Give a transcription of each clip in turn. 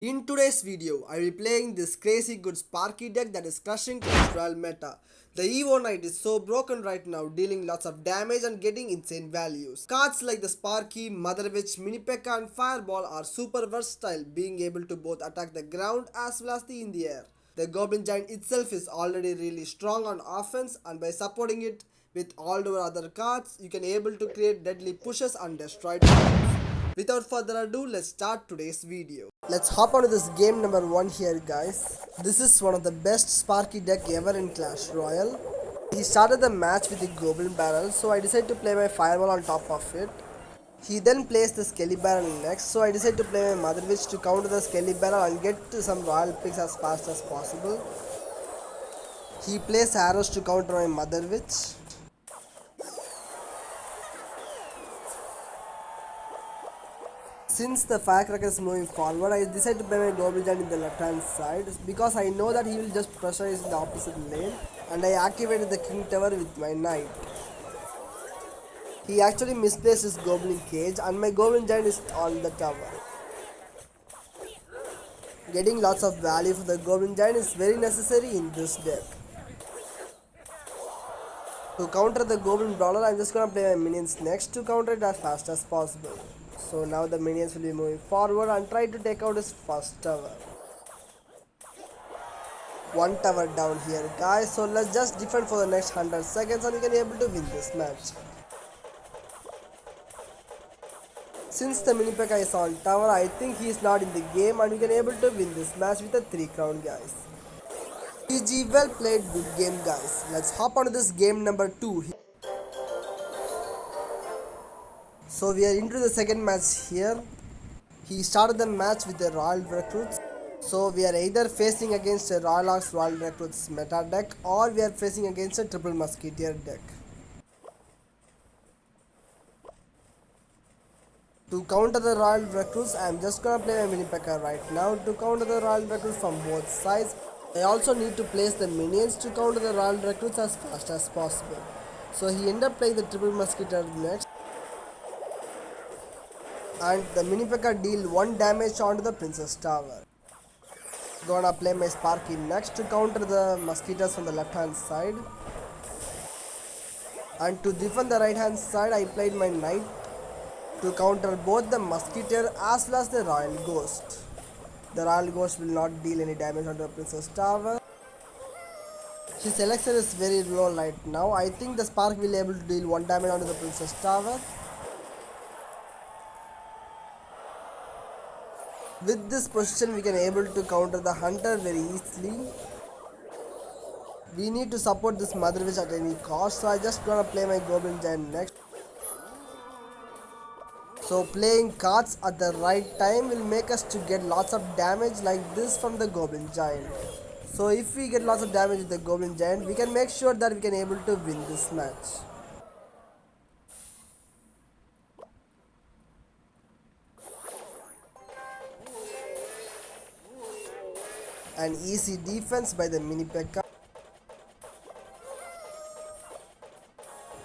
In today's video, I will be playing this crazy good Sparky deck that is crushing Clash Royale meta. The Evo Knight is so broken right now, dealing lots of damage and getting insane values. Cards like the Sparky, Mother Witch, Mini Pekka and Fireball are super versatile, being able to both attack the ground as well as in the air. The Goblin Giant itself is already really strong on offense, and by supporting it with all the other cards, you can able to create deadly pushes and destroy targets. Without further ado, let's start today's video. Let's hop onto this game number 1 here, guys. This is one of the best Sparky deck ever in Clash Royale. He started the match with the Goblin Barrel, so I decided to play my Fireball on top of it. He then plays the Skelly Barrel next, so I decided to play my Mother Witch to counter the Skelly Barrel and get to some Royal picks as fast as possible. He plays arrows to counter my Mother Witch. Since the firecracker is moving forward, I decided to play my Goblin Giant in the left hand side because I know that he will just pressurize in the opposite lane, and I activated the King Tower with my Knight. He actually misplaced his Goblin Cage and my Goblin Giant is on the tower. Getting lots of value for the Goblin Giant is very necessary in this deck. To counter the Goblin Brawler, I'm just gonna play my minions next to counter it as fast as possible. So now the minions will be moving forward and try to take out his first tower. One tower down here, guys, so let's just defend for the next 100 seconds and we can be able to win this match. Since the mini Pekka is on tower, I think he is not in the game and we can be able to win this match with a 3 crown, guys. GG, well played, good game, guys. Let's hop onto this game number 2. So we are into the second match here. He started the match with a Royal Recruits. So we are either facing against a Royal Ox Royal Recruits meta deck or we are facing against a Triple Musketeer deck. To counter the Royal Recruits, I am just gonna play my Mini Pekka right now to counter the Royal Recruits from both sides. I also need to place the minions to counter the Royal Recruits as fast as possible. So he ended up playing the Triple Musketeer next. And the Mini Pekka deal 1 damage onto the Princess Tower. Gonna play my Sparky next to counter the Mosquitoes from the left hand side. And to defend the right hand side, I played my Knight to counter both the Musketeer as well as the Royal Ghost. The Royal Ghost will not deal any damage onto the Princess Tower. His elixir is very low right now. I think the Spark will be able to deal 1 damage onto the Princess Tower. With this position, we can able to counter the Hunter very easily. We need to support this Mother Witch at any cost, so I just gonna play my Goblin Giant next. So playing cards at the right time will make us to get lots of damage like this from the Goblin Giant. So if we get lots of damage with the Goblin Giant, we can make sure that we can able to win this match. An easy defense by the Mini Pekka.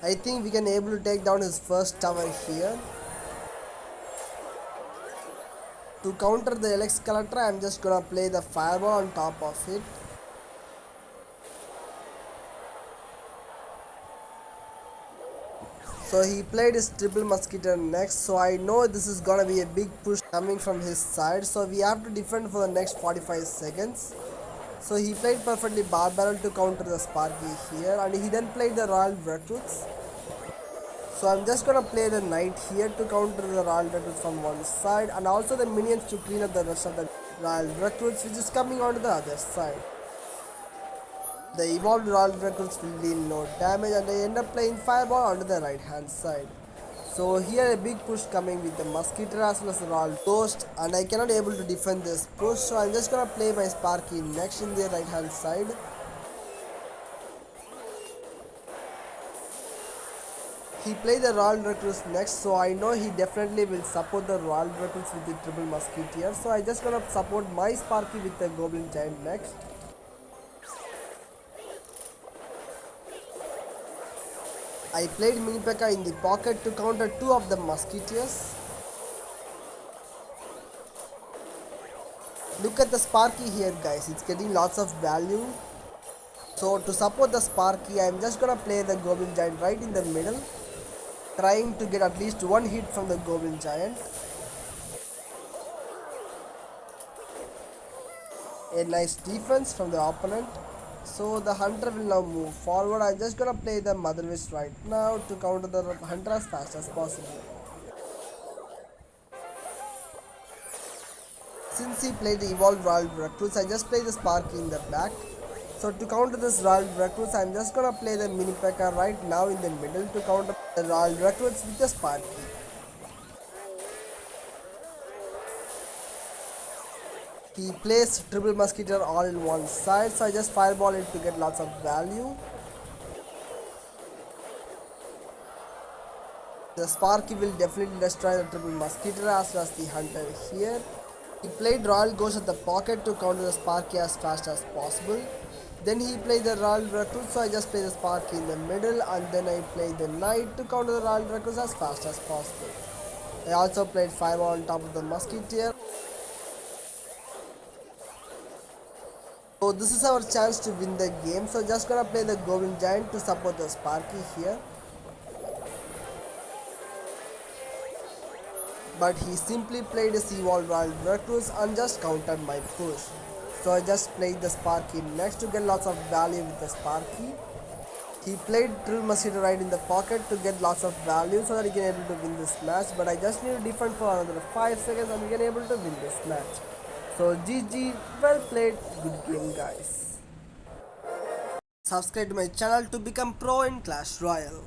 I think we can able to take down his first tower here. To counter the Alex Collector, I am just gonna play the Fireball on top of it. So he played his Triple Musketeer next, so I know this is gonna be a big push coming from his side, so we have to defend for the next 45 seconds. So he played perfectly Barbarrel to counter the Sparky here, and he then played the Royal Recruits. So I'm just gonna play the Knight here to counter the Royal Recruits from one side, and also the minions to clean up the rest of the Royal Recruits which is coming onto the other side. The evolved Royal Recruits will deal no damage and they end up playing Fireball onto the right hand side. So here a big push coming with the Musketeer as well as the Royal Ghost, and I cannot able to defend this push, so I'm just gonna play my Sparky next in the right hand side. He played the Royal Recruits next, so I know he definitely will support the Royal Recruits with the Triple Musketeer, so I just gonna support my Sparky with the Goblin Giant next. I played Mini Pekka in the pocket to counter 2 of the Musketeers. Look at the Sparky here guys, it's getting lots of value. So to support the Sparky, I'm just gonna play the Goblin Giant right in the middle, trying to get at least one hit from the Goblin Giant. A nice defense from the opponent. So the hunter will now move forward. I'm just gonna play the Mother Wish right now to counter the hunter as fast as possible. Since he played the evolved Royal Recruits, I just play the Sparky in the back. So to counter this Royal Recruits, I'm just gonna play the mini pekka right now in the middle to counter the Royal Recruits with the Sparky. He plays triple musketeer all in one side, so I just fireball it to get lots of value. The Sparky will definitely destroy the triple musketeer as well as the hunter here. He played Royal Ghost at the pocket to counter the Sparky as fast as possible. Then he played the Royal Recruit, so I just play the Sparky in the middle, and then I play the Knight to counter the Royal Recruits as fast as possible. I also played Fireball on top of the Musketeer. So this is our chance to win the game, so just gonna play the Goblin Giant to support the Sparky here. But he simply played a Seawall Royal Recluse and just countered my push. So I just played the Sparky next to get lots of value with the Sparky. He played Trill Mosquito right in the pocket to get lots of value so that he can able to win this match. But I just need to defend for another 5 seconds and we can able to win this match. So GG, well played, good game guys. Subscribe to my channel to become pro in Clash Royale.